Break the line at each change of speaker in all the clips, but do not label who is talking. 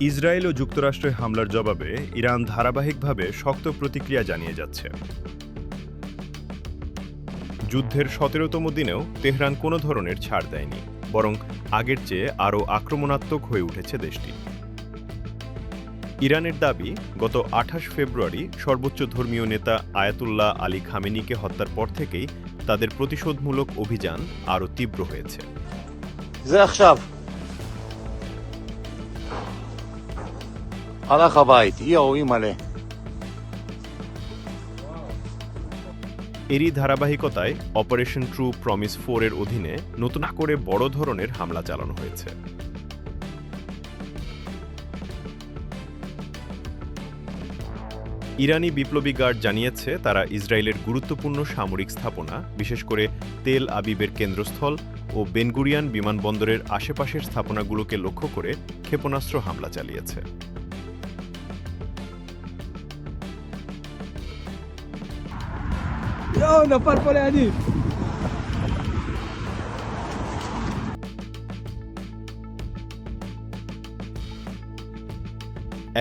Israel ও যুক্তরাষ্ট্রের হামলার জবাবে ইরান ধারাবাহিকভাবে শক্ত প্রতিক্রিয়া জানিয়ে যাচ্ছে। যুদ্ধের ১৭তম দিনেও তেহরান কোনো ধরনের ছাড় দেয়নি, বরং আগের চেয়ে আরও আক্রমণাত্মক হয়ে উঠেছে দেশটি। ইরানের দাবি, গত ২৮ ফেব্রুয়ারি সর্বোচ্চ ধর্মীয় নেতা আয়াতুল্লাহ আলী খামেনিকে হত্যার পর থেকেই তাদের প্রতিশোধমূলক অভিযান আরও তীব্র হয়েছে। এরই ধারাবাহিকতায় অপারেশন ট্রু প্রমিস 4 এর অধীনে নতুন করে বড় ধরনের হামলা চালানো হয়েছে। ইরানি বিপ্লবী গার্ড জানিয়েছে, তারা ইসরায়েলের গুরুত্বপূর্ণ সামরিক স্থাপনা, বিশেষ করে তেল আবিবের কেন্দ্রস্থল ও বেনগুরিয়ান বিমানবন্দরের আশেপাশের স্থাপনাগুলোকে লক্ষ্য করে ক্ষেপণাস্ত্র হামলা চালিয়েছে।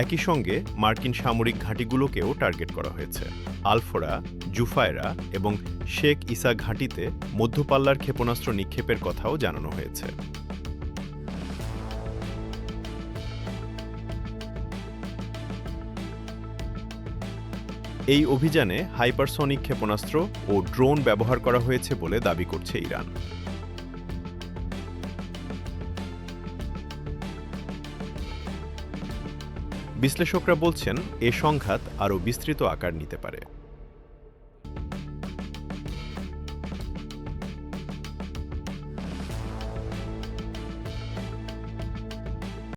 একই সঙ্গে মার্কিন সামরিক ঘাঁটিগুলোকেও টার্গেট করা হয়েছে। আলফোরা, জুফায়রা এবং শেখ ইসা ঘাঁটিতে মধ্যপাল্লার ক্ষেপণাস্ত্র নিক্ষেপের কথাও জানানো হয়েছে। এই অভিযানে হাইপারসনিক ক্ষেপণাস্ত্র ও ড্রোন ব্যবহার করা হয়েছে বলে দাবি করছে ইরান। বিশ্লেষকরা বলছেন, এ সংঘাত আরও বিস্তৃত আকার নিতে পারে।